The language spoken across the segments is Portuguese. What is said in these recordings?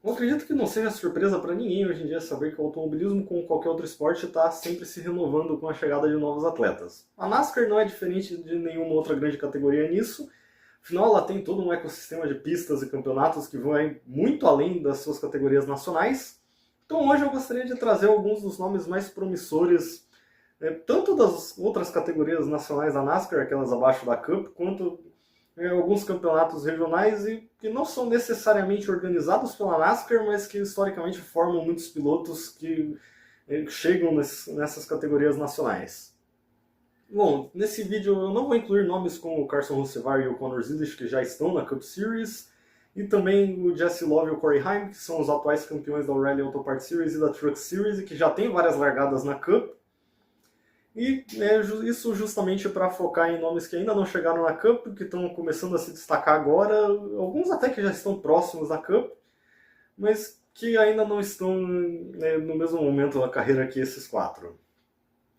Eu acredito que não seja surpresa para ninguém hoje em dia saber que o automobilismo, como qualquer outro esporte, está sempre se renovando com a chegada de novos atletas. A NASCAR não é diferente de nenhuma outra grande categoria nisso, afinal ela tem todo um ecossistema de pistas e campeonatos que vai muito além das suas categorias nacionais. Então hoje eu gostaria de trazer alguns dos nomes mais promissores, tanto das outras categorias nacionais da NASCAR, aquelas abaixo da Cup, quanto alguns campeonatos regionais e que não são necessariamente organizados pela NASCAR, mas que historicamente formam muitos pilotos que chegam nessas categorias nacionais. Bom, nesse vídeo eu não vou incluir nomes como o Carson Hocevar e o Connor Zilisch, que já estão na Cup Series, e também o Jesse Love e o Corey Heim, que são os atuais campeões da O'Reilly Auto Parts Series e da Truck Series, e que já têm várias largadas na Cup. E isso justamente para focar em nomes que ainda não chegaram na Cup, que estão começando a se destacar agora, alguns até que já estão próximos da Cup, mas que ainda não estão no mesmo momento da carreira que esses quatro.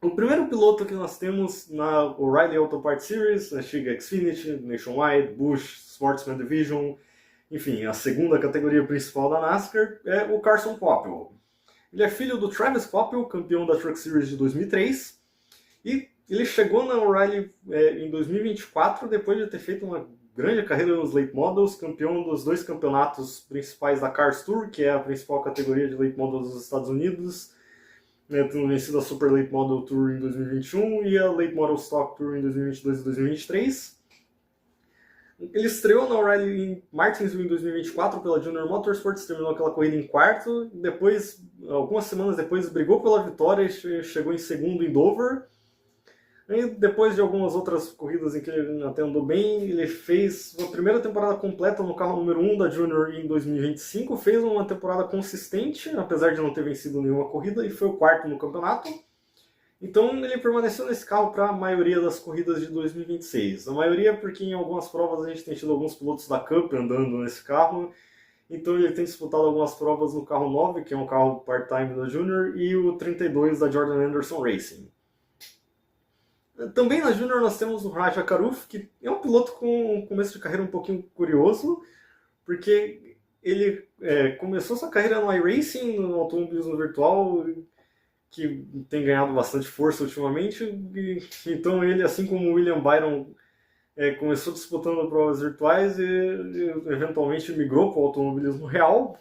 O primeiro piloto que nós temos na O'Reilly Auto Parts Series, a Shiga Xfinity, Nationwide, Busch, Sportsman Division, enfim, a segunda categoria principal da NASCAR, é o Carson Popple. Ele é filho do Travis Popple, campeão da Truck Series de 2003, e ele chegou na O'Reilly em 2024, depois de ter feito uma grande carreira nos Late Models, campeão dos dois campeonatos principais da Cars Tour, que é a principal categoria de Late Models dos Estados Unidos, tendo vencido a Super Late Model Tour em 2021 e a Late Model Stock Tour em 2022 e 2023. Ele estreou na O'Reilly em Martinsville em 2024 pela Junior Motorsports, terminou aquela corrida em quarto, depois, algumas semanas depois, brigou pela vitória e chegou em segundo em Dover. E depois de algumas outras corridas em que ele até andou bem, ele fez uma primeira temporada completa no carro número 1 da Junior em 2025, fez uma temporada consistente, apesar de não ter vencido nenhuma corrida, e foi o quarto no campeonato. Então ele permaneceu nesse carro para a maioria das corridas de 2026. A maioria porque em algumas provas a gente tem tido alguns pilotos da Cup andando nesse carro, então ele tem disputado algumas provas no carro 9, que é um carro part-time da Junior, e o 32 da Jordan Anderson Racing. Também na Junior nós temos o Raja Karuf, que é um piloto com um começo de carreira um pouquinho curioso, porque ele começou sua carreira no iRacing, no automobilismo virtual, que tem ganhado bastante força ultimamente, e, então ele, assim como o William Byron, começou disputando provas virtuais e eventualmente migrou para o automobilismo real.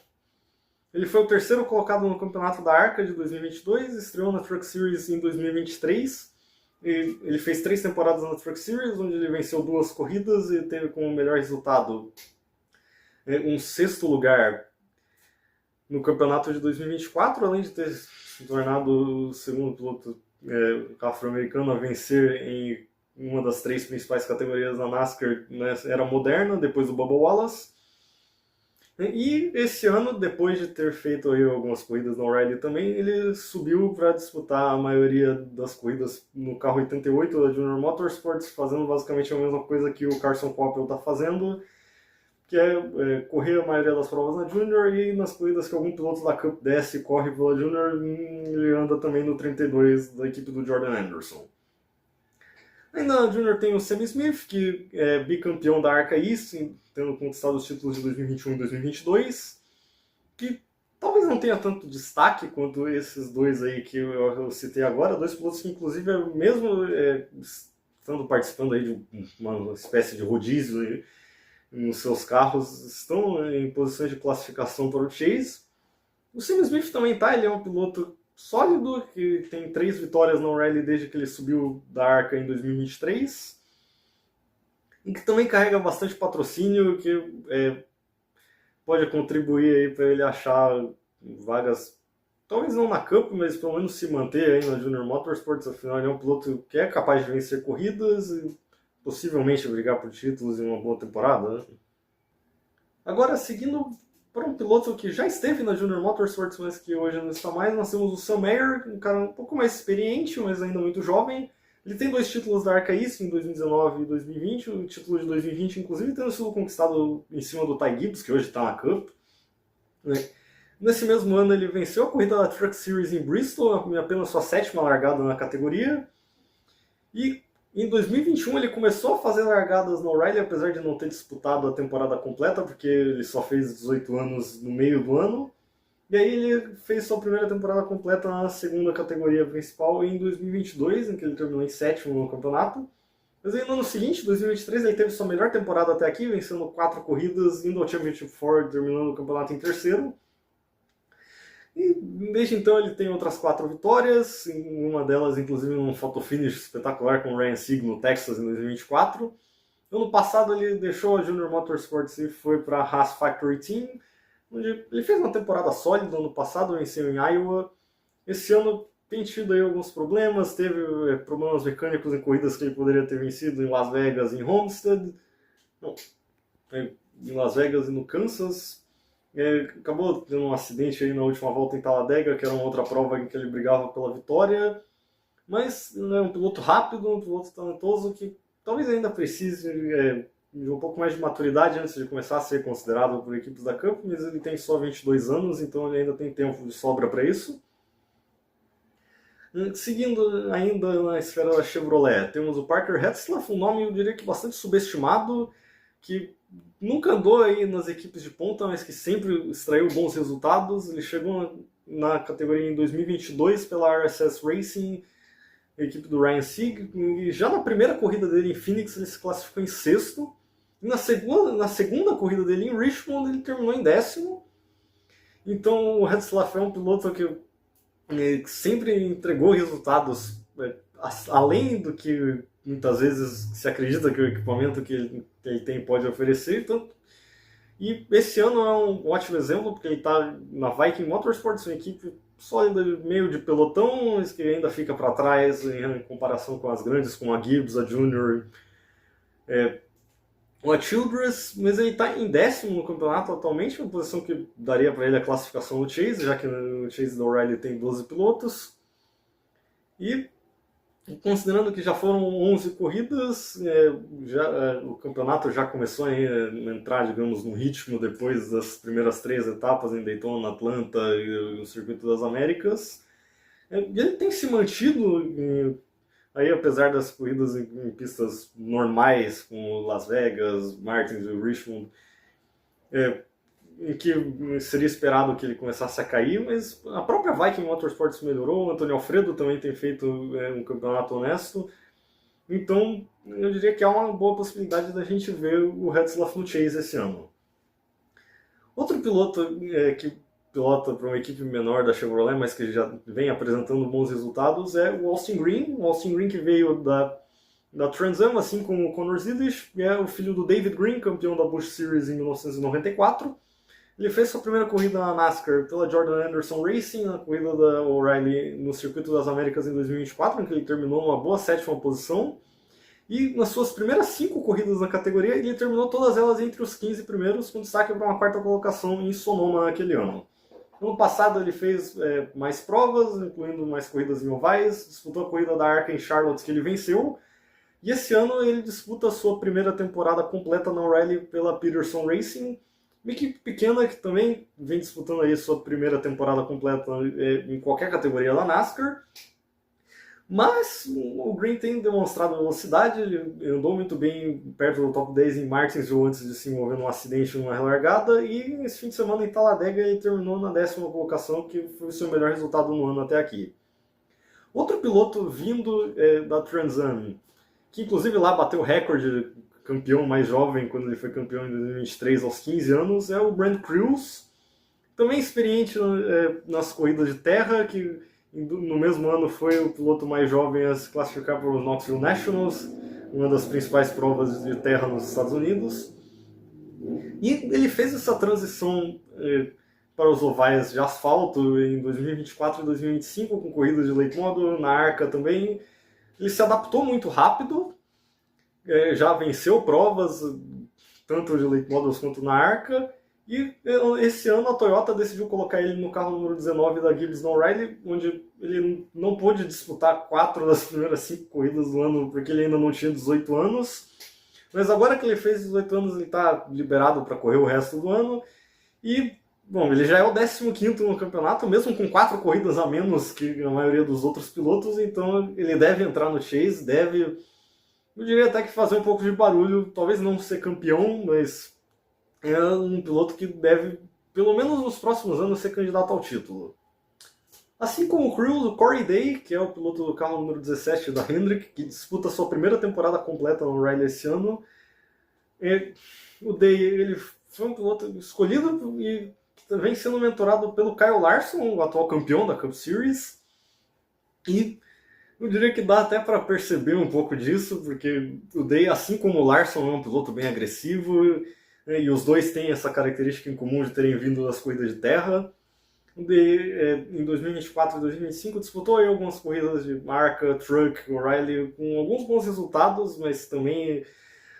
Ele foi o terceiro colocado no campeonato da ARCA de 2022, estreou na Truck Series em 2023, ele fez 3 temporadas na Truck Series, onde ele venceu 2 corridas e teve como melhor resultado um 6º lugar no campeonato de 2024, além de ter se tornado o segundo piloto afro-americano a vencer em uma das 3 principais categorias da NASCAR na era moderna, depois do Bubba Wallace. E esse ano, depois de ter feito aí algumas corridas na O'Reilly também, ele subiu para disputar a maioria das corridas no carro 88 da Junior Motorsports, fazendo basicamente a mesma coisa que o Carson Popple está fazendo, que é correr a maioria das provas na Junior, e nas corridas que algum piloto da Cup desce e corre pela Junior, ele anda também no 32 da equipe do Jordan Anderson. Ainda na Junior tem o Sam Smith, que é bicampeão da ARCA East, tendo conquistado os títulos de 2021 e 2022, que talvez não tenha tanto destaque quanto esses dois aí que eu citei agora, 2 pilotos que inclusive mesmo estando participando aí de uma espécie de rodízio nos seus carros, estão em posições de classificação para o Chase. O Sam Smith também tá, ele é um piloto sólido, que tem 3 vitórias na O'Reilly desde que ele subiu da ARCA em 2023, e que também carrega bastante patrocínio, que pode contribuir aí para ele achar vagas, talvez não na Cup, mas pelo menos se manter aí na Junior Motorsports. Afinal ele é um piloto que é capaz de vencer corridas e possivelmente brigar por títulos em uma boa temporada, né? Agora, seguindo para um piloto que já esteve na Junior Motorsports, mas que hoje não está mais, nós temos o Sam Mayer, um cara um pouco mais experiente, mas ainda muito jovem. Ele tem 2 títulos da ARCA East em 2019 e 2020, o título de 2020 inclusive tendo sido conquistado em cima do Ty Gibbs, que hoje está na Cup. Nesse mesmo ano ele venceu a corrida da Truck Series em Bristol, em apenas sua 7ª largada na categoria, e Em 2021 ele começou a fazer largadas no O'Reilly, apesar de não ter disputado a temporada completa, porque ele só fez 18 anos no meio do ano. E aí ele fez sua primeira temporada completa na segunda categoria principal em 2022, em que ele terminou em sétimo no campeonato. Mas aí no ano seguinte, 2023, ele teve sua melhor temporada até aqui, vencendo 4 corridas, indo ao Championship 4, terminando o campeonato em terceiro. E desde então ele tem outras 4 vitórias, uma delas inclusive um photo finish espetacular com o Ryan Sieg no Texas em 2024. Ano passado ele deixou a Junior Motorsports e foi para a Haas Factory Team, onde ele fez uma temporada sólida ano passado, venceu em Iowa. Esse ano tem tido aí alguns problemas, teve problemas mecânicos em corridas que ele poderia ter vencido em Las Vegas e em Homestead. Não, em Las Vegas e no Kansas. Acabou tendo um acidente aí na última volta em Talladega, que era uma outra prova em que ele brigava pela vitória. Mas é um piloto rápido, um piloto talentoso que talvez ainda precise de um pouco mais de maturidade antes de começar a ser considerado por equipes da Cup, mas ele tem só 22 anos, então ele ainda tem tempo de sobra para isso. Seguindo ainda na esfera da Chevrolet, temos o Parker Hetzlaff, um nome eu diria que bastante subestimado, que nunca andou aí nas equipes de ponta, mas que sempre extraiu bons resultados. Ele chegou na categoria em 2022 pela RSS Racing, a equipe do Ryan Sieg, e já na primeira corrida dele em Phoenix ele se classificou em sexto. E na segunda corrida dele em Richmond ele terminou em décimo. Então o Hetzlaff é um piloto que sempre entregou resultados além do que muitas vezes se acredita que o equipamento que ele tem pode oferecer. E esse ano é um ótimo exemplo, porque ele está na Viking Motorsports, uma equipe sólida, meio de pelotão, mas que ainda fica para trás em comparação com as grandes, como a Gibbs, a Junior, ou a Childress, mas ele está em décimo no campeonato atualmente, uma posição que daria para ele a classificação no Chase, já que no Chase da O'Reilly tem 12 pilotos. E considerando que já foram 11 corridas, o campeonato já começou a entrar, digamos, no ritmo depois das primeiras 3 etapas em Daytona, Atlanta e o Circuito das Américas. Ele tem se mantido, aí, apesar das corridas em pistas normais, como Las Vegas, Martins e Richmond, em que seria esperado que ele começasse a cair, mas a própria Viking Motorsports melhorou, o Antônio Alfredo também tem feito um campeonato honesto, então eu diria que há uma boa possibilidade da gente ver o Hetzlaff no Chase esse ano. Outro piloto que pilota para uma equipe menor da Chevrolet, mas que já vem apresentando bons resultados, é o Austin Green que veio da Trans Am, assim como o Connor Zilisch, que é o filho do David Green, campeão da Busch Series em 1994. Ele fez sua primeira corrida na NASCAR pela Jordan Anderson Racing, na corrida da O'Reilly no Circuito das Américas em 2024, em que ele terminou numa boa 7ª posição. E nas suas primeiras 5 corridas na categoria, ele terminou todas elas entre os 15 primeiros, com destaque para uma 4ª colocação em Sonoma naquele ano. No ano passado ele fez mais provas, incluindo mais corridas em ovais, disputou a corrida da ARCA em Charlotte, que ele venceu. E esse ano ele disputa a sua primeira temporada completa na O'Reilly pela Peterson Racing, uma equipe pequena que também vem disputando aí sua primeira temporada completa em qualquer categoria da NASCAR. Mas o Green tem demonstrado velocidade, ele andou muito bem perto do top 10 em Martinsville antes de se envolver num acidente numa relargada, e nesse fim de semana em Talladega ele terminou na 10ª colocação, que foi o seu melhor resultado no ano até aqui. Outro piloto vindo da Trans Am, que inclusive lá bateu o recorde campeão mais jovem, quando ele foi campeão em 2023 aos 15 anos, é o Brent Crews, também experiente nas corridas de terra, que no mesmo ano foi o piloto mais jovem a se classificar para os Knoxville Nationals, uma das principais provas de terra nos Estados Unidos. E ele fez essa transição para os ovais de asfalto em 2024 e 2025, com corridas de late model, na ARCA também. Ele se adaptou muito rápido, já venceu provas, tanto de late models quanto na ARCA, e esse ano a Toyota decidiu colocar ele no carro número 19 da Gibbs na O'Reilly, onde ele não pôde disputar 4 das primeiras 5 corridas do ano, porque ele ainda não tinha 18 anos. Mas agora que ele fez 18 anos, ele está liberado para correr o resto do ano. E, bom, ele já é o 15º no campeonato, mesmo com 4 corridas a menos que a maioria dos outros pilotos, então ele deve entrar no Chase, deve Eu diria até que fazer um pouco de barulho, talvez não ser campeão, mas é um piloto que deve, pelo menos nos próximos anos, ser candidato ao título. Assim como o Crew, o Corey Day, que é o piloto do carro número 17 da Hendrick, que disputa sua primeira temporada completa no Riley esse ano. O Day ele foi um piloto escolhido e vem sendo mentorado pelo Kyle Larson, o atual campeão da Cup Series. E eu diria que dá até para perceber um pouco disso, porque o Day, assim como o Larson, é um piloto bem agressivo, e os dois têm essa característica em comum de terem vindo das corridas de terra. Em 2024 e 2025 disputou aí algumas corridas de marca, truck, O'Reilly, com alguns bons resultados, mas também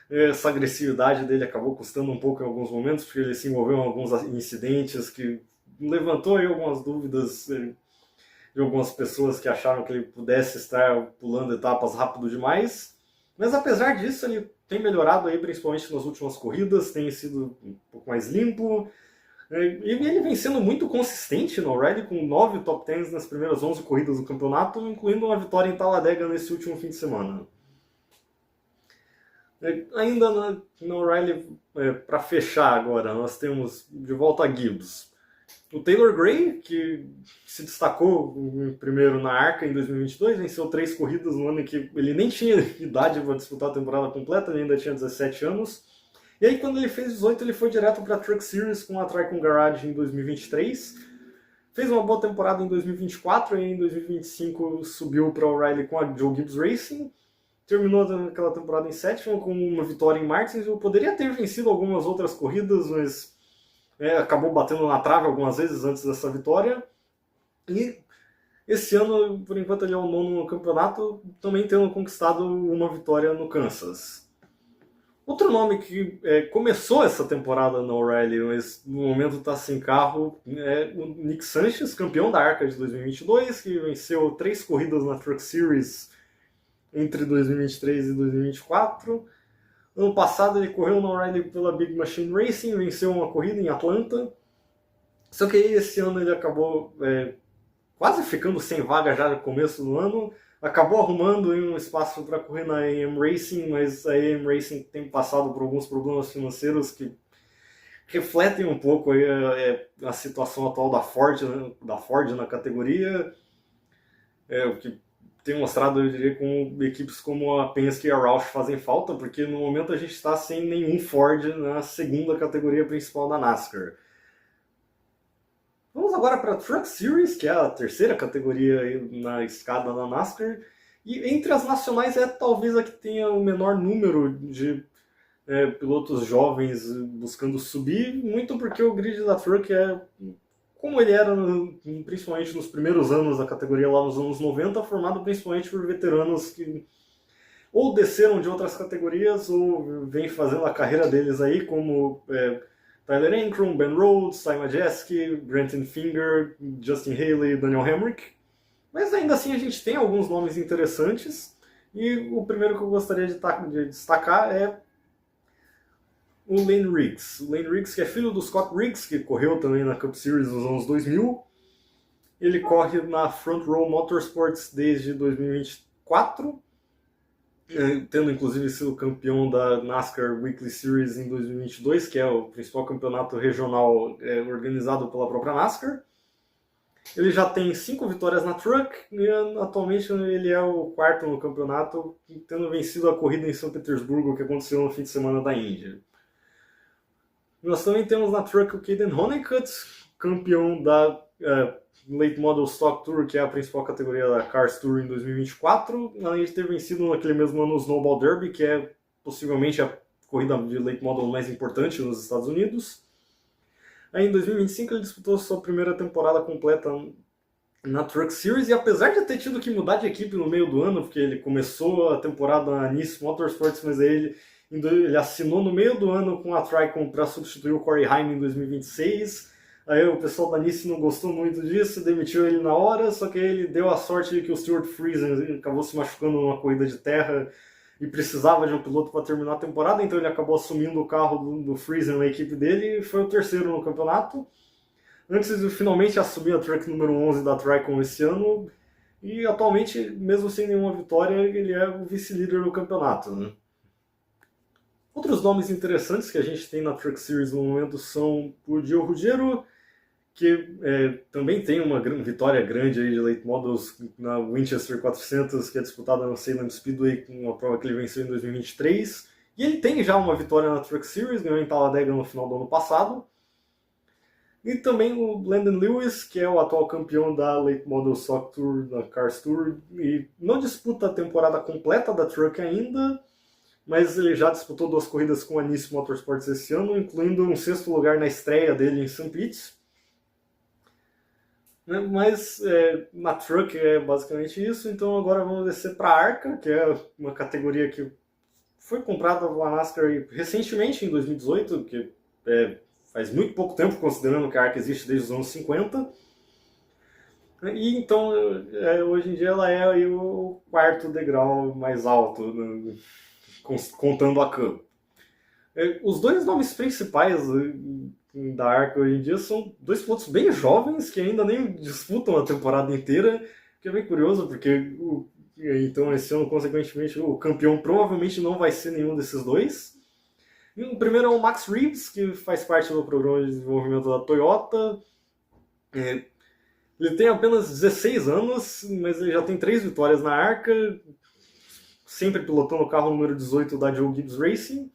essa agressividade dele acabou custando um pouco em alguns momentos, porque ele se envolveu em alguns incidentes que levantou aí algumas dúvidas de algumas pessoas que acharam que ele pudesse estar pulando etapas rápido demais. Mas apesar disso, ele tem melhorado aí, principalmente nas últimas corridas, tem sido um pouco mais limpo. E ele vem sendo muito consistente no O'Reilly, com 9 top 10 nas primeiras 11 corridas do campeonato, incluindo uma vitória em Talladega nesse último fim de semana. Ainda na O'Reilly, para fechar agora, nós temos de volta a Gibbs. O Taylor Gray, que se destacou primeiro na ARCA em 2022, venceu 3 corridas no ano em que ele nem tinha idade para disputar a temporada completa, ele ainda tinha 17 anos. E aí, quando ele fez 18, ele foi direto para a Truck Series com a Tricon Garage em 2023. Fez uma boa temporada em 2024 e em 2025 subiu para o O'Reilly com a Joe Gibbs Racing. Terminou aquela temporada em 7º com uma vitória em Martinsville. Poderia ter vencido algumas outras corridas, mas acabou batendo na trave algumas vezes antes dessa vitória. E esse ano, por enquanto, ele é o 9º no campeonato, também tendo conquistado uma vitória no Kansas. Outro nome que começou essa temporada na O'Reilly, mas no momento está sem carro, é o Nick Sanchez, campeão da ARCA de 2022, que venceu 3 corridas na Truck Series entre 2023 e 2024. Ano passado ele correu na O'Reilly pela Big Machine Racing, venceu uma corrida em Atlanta. Só que aí esse ano ele acabou quase ficando sem vaga já no começo do ano. Acabou arrumando um espaço para correr na AM Racing, mas a AM Racing tem passado por alguns problemas financeiros que refletem um pouco aí a situação atual da Ford na categoria, o que tem mostrado, eu diria, com equipes como a Penske e a Roush fazem falta, porque no momento a gente está sem nenhum Ford na segunda categoria principal da NASCAR. Vamos agora para a Truck Series, que é a terceira categoria aí na escada da NASCAR. E entre as nacionais é talvez a que tenha o menor número de pilotos jovens buscando subir, muito porque o grid da Truck é como ele era principalmente nos primeiros anos da categoria, lá nos anos 90, formado principalmente por veteranos que ou desceram de outras categorias ou vêm fazendo a carreira deles aí, como Tyler Ankrum, Ben Rhodes, Ty Majeski, Brenton Finger, Justin Haley, Daniel Hemrick. Mas ainda assim a gente tem alguns nomes interessantes, e o primeiro que eu gostaria de destacar é o Lane Riggs. O Lane Riggs, que é filho do Scott Riggs, que correu também na Cup Series nos anos 2000. Ele corre na Front Row Motorsports desde 2024, tendo inclusive sido campeão da NASCAR Weekly Series em 2022, que é o principal campeonato regional organizado pela própria NASCAR. Ele já tem 5 vitórias na Truck e atualmente ele é o 4º no campeonato, tendo vencido a corrida em São Petersburgo que aconteceu no fim de semana da Índia. Nós também temos na Truck o Caden Honeycutt, campeão da Late Model Stock Tour, que é a principal categoria da Cars Tour em 2024, além de ter vencido naquele mesmo ano o Snowball Derby, que é possivelmente a corrida de Late Model mais importante nos Estados Unidos. Aí em 2025 ele disputou sua primeira temporada completa na Truck Series, e apesar de ter tido que mudar de equipe no meio do ano, porque ele começou a temporada na Nice Motorsports, mas aí ele assinou no meio do ano com a Tricon para substituir o Corey Heim em 2026. Aí o pessoal da Nice não gostou muito disso, demitiu ele na hora, só que ele deu a sorte de que o Stuart Friesen acabou se machucando numa corrida de terra e precisava de um piloto para terminar a temporada, então ele acabou assumindo o carro do Friesen na equipe dele e foi o terceiro no campeonato. Antes de finalmente assumir a Truck número 11 da Tricon esse ano, E atualmente, mesmo sem nenhuma vitória, ele é o vice-líder do campeonato, né? Outros nomes interessantes que a gente tem na Truck Series no momento são o Gio Ruggiero, que também tem uma vitória grande aí de late models na Winchester 400, que é disputada no Salem Speedway, uma prova que ele venceu em 2023. E ele tem já uma vitória na Truck Series, ganhou em Talladega no final do ano passado. E também o Landon Lewis, que é o atual campeão da Late Model Stock Tour, da Cars Tour, e não disputa a temporada completa da Truck ainda, mas ele já disputou 2 corridas com a Nice Motorsports esse ano, incluindo um 6º lugar na estreia dele em St. Pete. Mas na Truck é basicamente isso, então agora vamos descer para a ARCA, que é uma categoria que foi comprada pela NASCAR recentemente, em 2018, que faz muito pouco tempo, considerando que a ARCA existe desde os anos 50. E então, hoje em dia, ela é aí o 4º degrau mais alto, né, contando a Cup. Os 2 nomes principais da ARCA hoje em dia são 2 pilotos bem jovens que ainda nem disputam a temporada inteira, que é bem curioso, porque então esse ano, consequentemente, o campeão provavelmente não vai ser nenhum desses 2. E o primeiro é o Max Reeves, que faz parte do programa de desenvolvimento da Toyota. Ele tem apenas 16 anos, mas ele já tem 3 vitórias na ARCA, sempre pilotando o carro número 18 da Joe Gibbs Racing.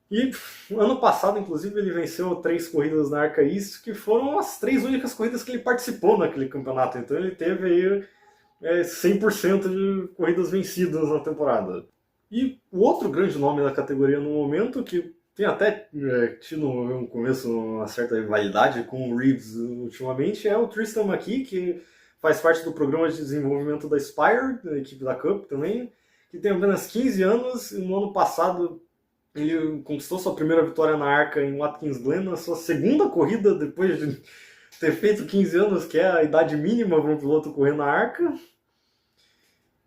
E ano passado, inclusive, ele venceu 3 corridas na ARCA East, que foram as 3 únicas corridas que ele participou naquele campeonato. Então ele teve aí 100% de corridas vencidas na temporada. E o outro grande nome da categoria no momento, que tem até tido no começo uma certa rivalidade com o Reeves ultimamente, é o Tristan McKee, que faz parte do programa de desenvolvimento da Spire, da equipe da Cup também, que tem apenas 15 anos, e no ano passado ele conquistou sua primeira vitória na ARCA em Watkins Glen, na sua 2ª corrida depois de ter feito 15 anos, que é a idade mínima para um piloto correr na ARCA.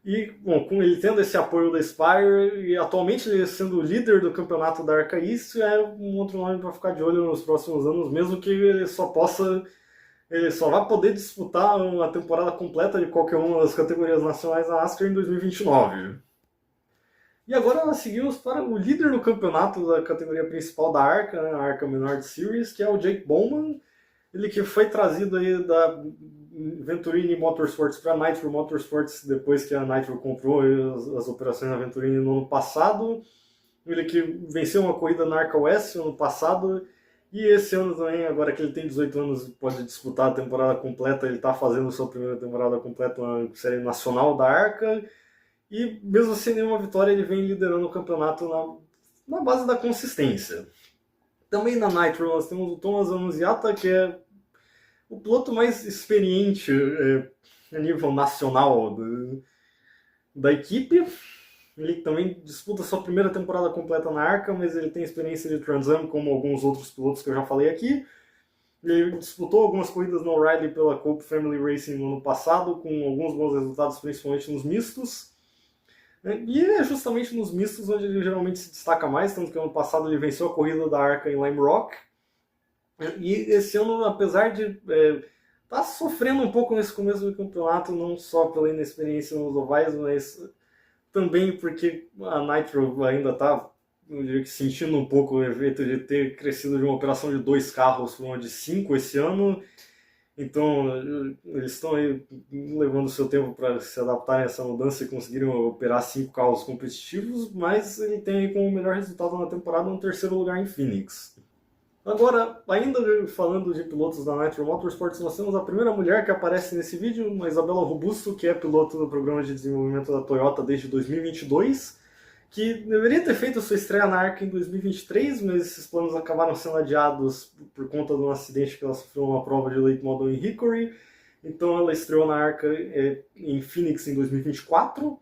E, bom, com ele tendo esse apoio da Spire, e atualmente ele sendo o líder do campeonato da ARCA East, é um outro nome para ficar de olho nos próximos anos, mesmo que ele só vai poder disputar uma temporada completa de qualquer uma das categorias nacionais da NASCAR em 2029. E agora nós seguimos para o líder do campeonato da categoria principal da ARCA, né, a ARCA Menard Series, que é o Jake Bowman, ele que foi trazido aí da Venturini Motorsports para a Nitro Motorsports depois que a Nitro comprou as operações da Venturini no ano passado. Ele que venceu uma corrida na ARCA West no ano passado, e esse ano também, agora que ele tem 18 anos, pode disputar a temporada completa. Ele está fazendo sua primeira temporada completa na série nacional da ARCA, e mesmo sem nenhuma vitória ele vem liderando o campeonato na base da consistência. Também na Nitro nós temos o Thomas Annunziata, que é o piloto mais experiente a nível nacional da equipe. Ele também disputa sua primeira temporada completa na ARCA, mas ele tem experiência de Trans Am, como alguns outros pilotos que eu já falei aqui. Ele disputou algumas corridas no O'Reilly pela Cope Family Racing no ano passado, com alguns bons resultados, principalmente nos mistos. E é justamente nos mistos onde ele geralmente se destaca mais, tanto que ano passado ele venceu a corrida da ARCA em Lime Rock. E esse ano, apesar de tá sofrendo um pouco nesse começo do campeonato, não só pela inexperiência nos ovais, mas também porque a Nitro ainda está sentindo um pouco o efeito de ter crescido de uma operação de 2 carros para uma de 5 esse ano. Então eles estão aí levando o seu tempo para se adaptarem a essa mudança e conseguirem operar 5 carros competitivos, mas ele tem aí como melhor resultado na temporada um 3º lugar em Phoenix. Agora, ainda falando de pilotos da Nitro Motorsports, nós temos a primeira mulher que aparece nesse vídeo, uma Isabela Robusto, que é piloto do programa de desenvolvimento da Toyota desde 2022, que deveria ter feito sua estreia na ARCA em 2023, mas esses planos acabaram sendo adiados por conta de um acidente que ela sofreu numa prova de late model em Hickory. Então ela estreou na ARCA em Phoenix em 2024,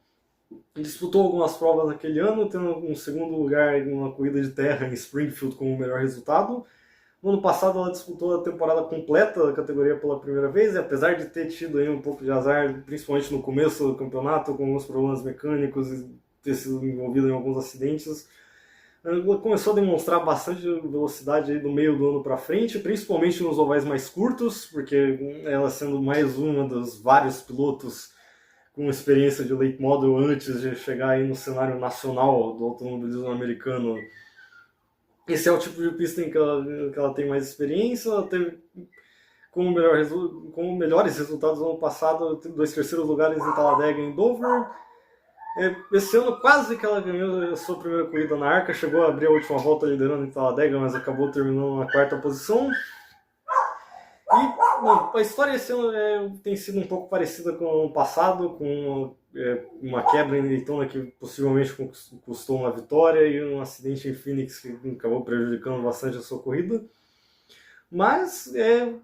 disputou algumas provas naquele ano, tendo um 2º lugar em uma corrida de terra em Springfield como o melhor resultado. No ano passado ela disputou a temporada completa da categoria pela primeira vez, e apesar de ter tido aí um pouco de azar, principalmente no começo do campeonato, com alguns problemas mecânicos e ter sido envolvido em alguns acidentes, Ela começou a demonstrar bastante velocidade aí do meio do ano para frente, principalmente nos ovais mais curtos, porque ela sendo mais uma dos vários pilotos com experiência de late model antes de chegar aí no cenário nacional do automobilismo americano. Esse é o tipo de pista em que ela tem mais experiência. Ela teve como melhores resultados no ano passado, 2 terceiros lugares em Talladega e em Dover. Esse ano quase que ela ganhou a sua primeira corrida na Arca, chegou a abrir a última volta liderando em Talladega, mas acabou terminando na 4ª posição. E bom, a história esse ano tem sido um pouco parecida com o ano passado, com uma quebra em Daytona que possivelmente custou uma vitória e um acidente em Phoenix que acabou prejudicando bastante a sua corrida. Mas ela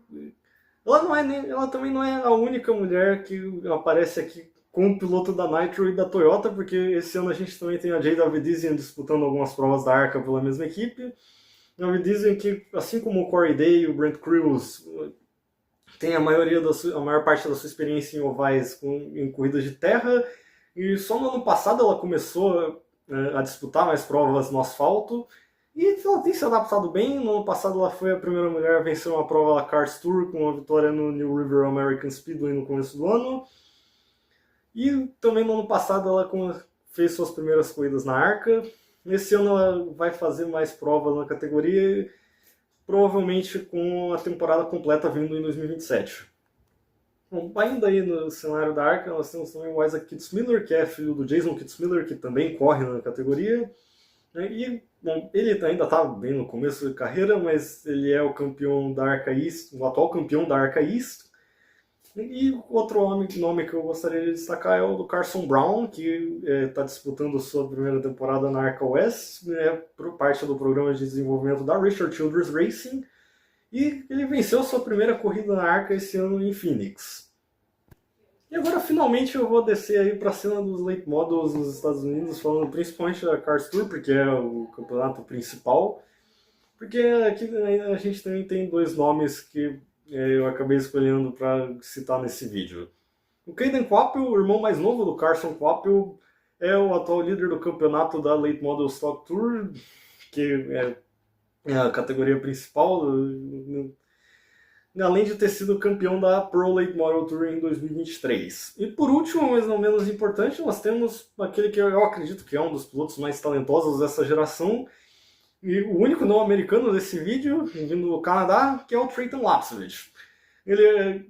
também não é a única mulher que aparece aqui com o piloto da Nitro e da Toyota, porque esse ano a gente também tem a Jade Avedisian disputando algumas provas da Arca pela mesma equipe. A Avedisian que, assim como o Corey Day e o Brent Crews, tem a maior parte da sua experiência em ovais em corridas de terra, e só no ano passado ela começou a disputar mais provas no asfalto, e ela tem se adaptado bem. No ano passado ela foi a primeira mulher a vencer uma prova da Cars Tour com uma vitória no New River American Speedway no começo do ano. E também no ano passado ela fez suas primeiras corridas na Arca. Nesse ano ela vai fazer mais provas na categoria, provavelmente com a temporada completa vindo em 2027. Bom, ainda aí no cenário da Arca, nós temos também o Isaac Kitzmiller, que é filho do Jason Kitzmiller, que também corre na categoria. E bom, ele ainda está bem no começo de carreira, mas ele é o campeão da Arca East, o atual campeão da Arca East. E outro nome que eu gostaria de destacar é o do Carson Brown, que está disputando sua primeira temporada na Arca West, por parte do programa de desenvolvimento da Richard Childress Racing, e ele venceu sua primeira corrida na Arca esse ano em Phoenix. E agora finalmente eu vou descer aí para a cena dos late models nos Estados Unidos, falando principalmente da Cars Tour, porque é o campeonato principal, porque aqui a gente também tem 2 nomes que eu acabei escolhendo para citar nesse vídeo. O Caden Quapple, o irmão mais novo do Carson Quapple, é o atual líder do campeonato da Late Model Stock Tour, que é a categoria principal, além de ter sido campeão da Pro Late Model Tour em 2023. E por último, mas não menos importante, nós temos aquele que eu acredito que é um dos pilotos mais talentosos dessa geração, e o único não americano desse vídeo, vindo do Canadá, que é o Treyton Lapcevich.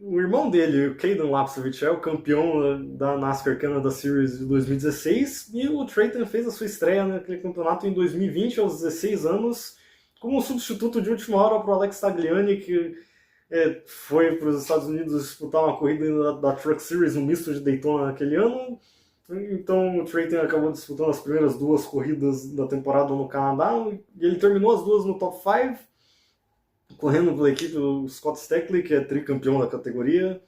O irmão dele, o Caden Lapcevich, é o campeão da NASCAR Canada Series de 2016, e o Treyton fez a sua estreia naquele campeonato em 2020, aos 16 anos, como substituto de última hora para o Alex Tagliani, que foi para os Estados Unidos disputar uma corrida da Truck Series no misto de Daytona naquele ano. Então o Treyton acabou disputando as primeiras 2 corridas da temporada no Canadá, e ele terminou as 2 no top 5, correndo pela equipe do Scott Steckley, que é tricampeão da categoria.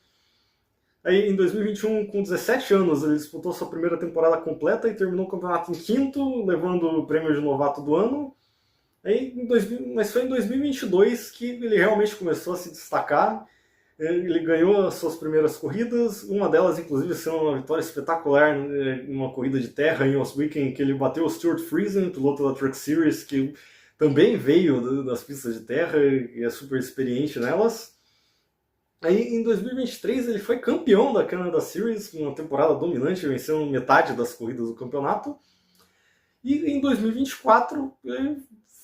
Aí em 2021, com 17 anos, ele disputou sua primeira temporada completa e terminou o campeonato em 5º, levando o prêmio de novato do ano. Mas foi em 2022 que ele realmente começou a se destacar. Ele ganhou as suas primeiras corridas, uma delas inclusive sendo uma vitória espetacular numa corrida de terra em Oswego, que ele bateu o Stuart Friesen, piloto da Truck Series, que também veio das pistas de terra e é super experiente nelas. Aí em 2023 ele foi campeão da Canada Series, uma temporada dominante, vencendo metade das corridas do campeonato. E em 2024 ele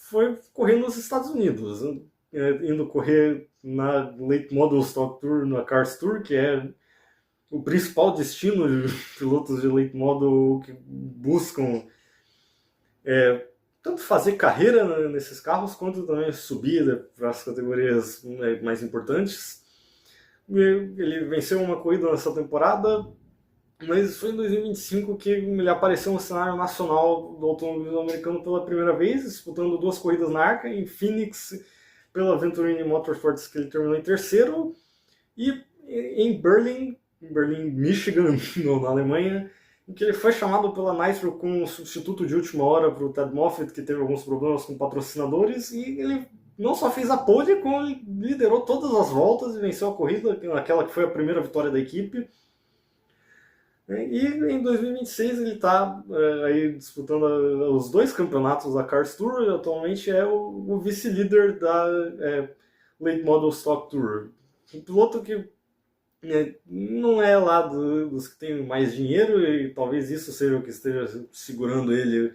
foi correr nos Estados Unidos, indo correr na Late Model Stock Tour, na Cars Tour, que é o principal destino de pilotos de Late Model que buscam tanto fazer carreira nesses carros, quanto também subir para as categorias mais importantes. Ele venceu uma corrida nessa temporada, mas foi em 2025 que ele apareceu no cenário nacional do automobilismo americano pela primeira vez, disputando 2 corridas na Arca, em Phoenix pela Venturini Motorsports, que ele terminou em 3º, e em Berlin, Michigan, na Alemanha, em que ele foi chamado pela Nitro como substituto de última hora para o Ted Moffitt, que teve alguns problemas com patrocinadores, e ele não só fez a pole, como ele liderou todas as voltas e venceu a corrida, aquela que foi a primeira vitória da equipe. E em 2026 ele está aí disputando os dois campeonatos da Cars Tour, e atualmente é o vice-líder da Late Model Stock Tour. Um piloto que não é lá dos que tem mais dinheiro, e talvez isso seja o que esteja segurando ele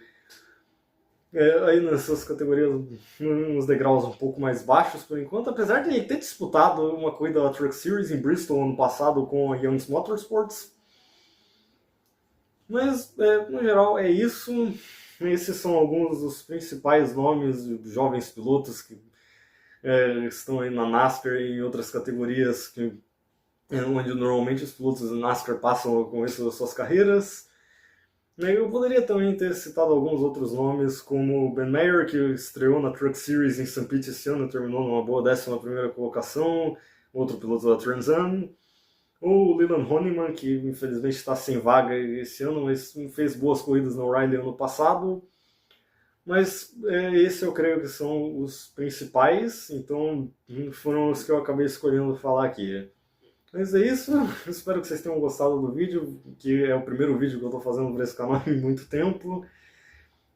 aí nessas categorias, nos degraus um pouco mais baixos por enquanto, apesar de ele ter disputado uma corrida da Truck Series em Bristol ano passado com a Young's Motorsports. Mas, no geral, é isso. Esses são alguns dos principais nomes de jovens pilotos que estão aí na NASCAR e em outras categorias onde normalmente os pilotos da NASCAR passam com isso as suas carreiras. Eu poderia também ter citado alguns outros nomes, como o Ben Mayer, que estreou na Truck Series em St. Pete esse ano e terminou numa boa 11ª colocação, outro piloto da Trans Am. Ou o Leland Honeyman, que infelizmente está sem vaga esse ano, mas fez boas corridas no Riley ano passado. Mas esse eu creio que são os principais, então foram os que eu acabei escolhendo falar aqui. Mas é isso, espero que vocês tenham gostado do vídeo, que é o primeiro vídeo que eu estou fazendo para esse canal em muito tempo.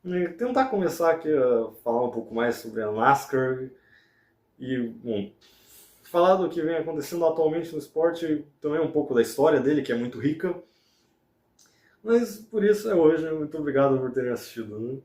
E tentar começar aqui a falar um pouco mais sobre a NASCAR e, bom, falar do que vem acontecendo atualmente no esporte, também um pouco da história dele, que é muito rica. Mas por isso é hoje, muito obrigado por terem assistido. Né?